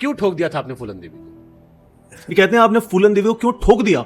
क्यों ठोक दिया था आपने फूलन देवी को? ये कहते हैं आपने फूलन देवी को क्यों ठोक दिया।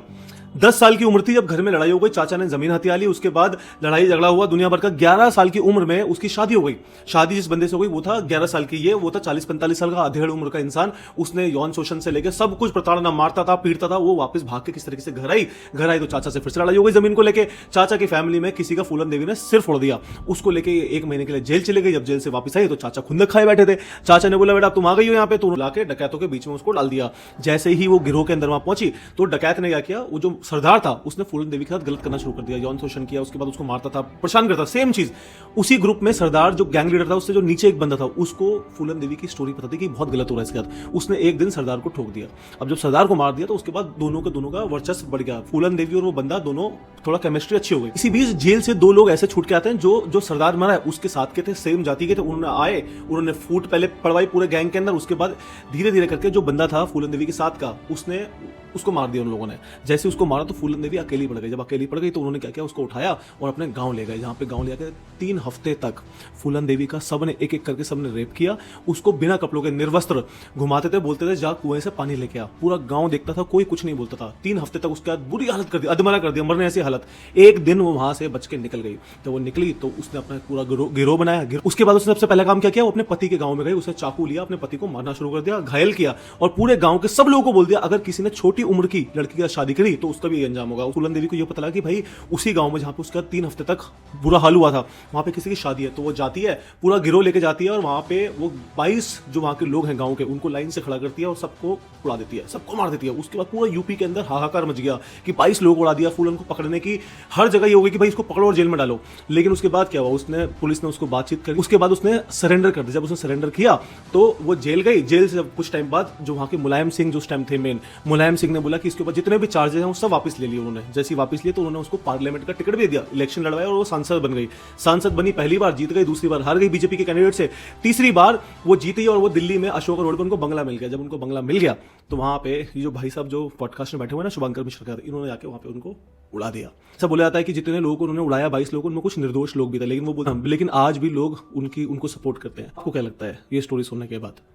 10 साल की उम्र थी जब घर में लड़ाई हो गई, चाचा ने जमीन हथिया ली, उसके बाद लड़ाई झगड़ा हुआ दुनिया भर का। 11 साल की उम्र में उसकी शादी हो गई। शादी जिस बंदे से हो गई वो था 11 साल की, ये वो था 40-45 साल का अधेड़ उम्र का इंसान। उसने यौन शोषण से लेकर सब कुछ, प्रताड़ना, मारता था, पीटता था। वो वापस भाग के किस तरीके से घर आई तो चाचा से फिर से लड़ाई हो गई जमीन को लेके। चाचा की फैमिली में किसी का फूलन देवी ने सिर फोड़ दिया, उसको लेके 1 महीने के लिए जेल चले गई। जब जेल से वापस आई तो चाचा खुंदक खाए बैठे थे। चाचा ने बोला बेटा तुम आ गई हो यहाँ पे, तो लाके डकैतों के बीच में उसको डाल दिया। जैसे ही वो गिरोह के अंदर वहां पहुंची तो डकैत ने क्या किया, वो जो सरदार था उसने फूलन देवी के साथ गलत करना शुरू कर दिया, यौन शोषण किया, उसके बाद उसको मारता था, परेशान करता। सेम चीज उसी ग्रुप में सरदार जो गैंग लीडर था, उससे जो नीचे एक बंदा था, उसको फूलन देवी की स्टोरी पता थी कि बहुत गलत हो रहा है इसके साथ। उसने एक दिन सरदार को ठोक दिया। अब जब सरदार को मार दिया तो उसके बाद दोनों का वर्चस्व बढ़ गया। फूलन देवी और वो बंदा दोनों थोड़ा केमिस्ट्री अच्छी हो गई। इसी बीच जेल से 2 लोग ऐसे छूट के आते हैं जो सरदार मारा है उसके साथ के थे, सेम जाति के थे। उन्होंने आए, उन्होंने फूट पहले पड़वाई पूरे गैंग के अंदर, उसके बाद धीरे धीरे करके जो बंदा था फूलन देवी के साथ का, उसने उसको मार दिया उन लोगों ने। जैसे उसको मारा तो फूलन देवी अकेली पड़ गई। जब अकेली पड़ गई तो उन्होंने क्या किया, उसको उठाया और अपने गांव ले गए, जहां पे गांव ले गए। 3 हफ्ते तक फूलन देवी का सबने एक एक करके सबने रेप किया। उसको बिना कपड़ों के निर्वस्त्र घुमाते थे, बोलते थे जा कुएं से पानी लेके आ। पूरा गांव देखता था, कोई कुछ नहीं बोलता था। 3 हफ्ते तक उसके बाद बुरी हालत कर दी, अधमरा कर दिया, मरने ऐसी हालत। एक दिन वो वहां से बच के निकल गई। जब वो निकली तो उसने अपना पूरा गिरोह बनाया। उसके बाद उसने सबसे पहला काम क्या किया, वो अपने पति के गांव में गई, उसने चाकू लिया, अपने पति को मारना शुरू कर दिया, घायल किया और पूरे गांव के सब लोगों को बोल दिया अगर किसी ने छोटी उम्र की लड़की के साथ शादी करी तो उसका भी अंजाम होगा। फूलन देवी को यह पता लगा कि भाई उसी गांव में जहां पे उसका 3 हफ्ते तक बुरा हाल हुआ था, वहां पे किसी की शादी है। तो वो जाती है, पूरा गिरोह लेके जाती है और वहां पे वो 22 जो वहां के लोग हैं गांव के, उनको लाइन से खड़ा करती है और सबको उड़ा देती है, सबको मार देती है। उसके बाद पूरा यूपी के अंदर हाहाकार मच गया कि 22 लोग उड़ा दिया। फूलन को पकड़ने की हर जगह ये हो गई कि भाई इसको पकड़ो और जेल में डालो। लेकिन उसके बाद क्या हुआ, उसने पुलिस ने उसको बातचीत करी, उसके बाद उसने सरेंडर कर दिया। जब उसने सरेंडर किया तो वो जेल गई। जेल से कुछ टाइम बाद जो वहां के मुलायम सिंह जो उस टाइम थे मेन, मुलायम सिंह ने बोला कि इसके ऊपर जितने भी चार्जेस हैं वो सब वापस ले लिए उन्होंने। जैसे ही वापस लिए तो उन्होंने उसको पार्लियामेंट का टिकट भी दिया, इलेक्शन लड़वाया और वो सांसद बन गई। सांसद बनी, पहली बार जीत गई, दूसरी बार हार गई बीजेपी के कैंडिडेट से, तीसरी बार वो जीती और वो दिल्ली में अशोक रोड पर उनको बंगला मिल गया। जब उनको बंगला मिल गया तो वहां पे ये जो भाई साहब जो पॉडकास्ट में बैठे हुए ना, शुभंकर मिश्रा, इन्होंने जाके वहां पे उनको उड़ा दिया। ऐसा बोला जाता है कि जितने लोगों को उन्होंने उड़ाया 22 लोगों, उनमें कुछ निर्दोष लोग भी थे, लेकिन वो बोलते लेकिन आज भी लोग उनको सपोर्ट करते हैं। आपको क्या लगता है ये स्टोरी सुनने के बाद?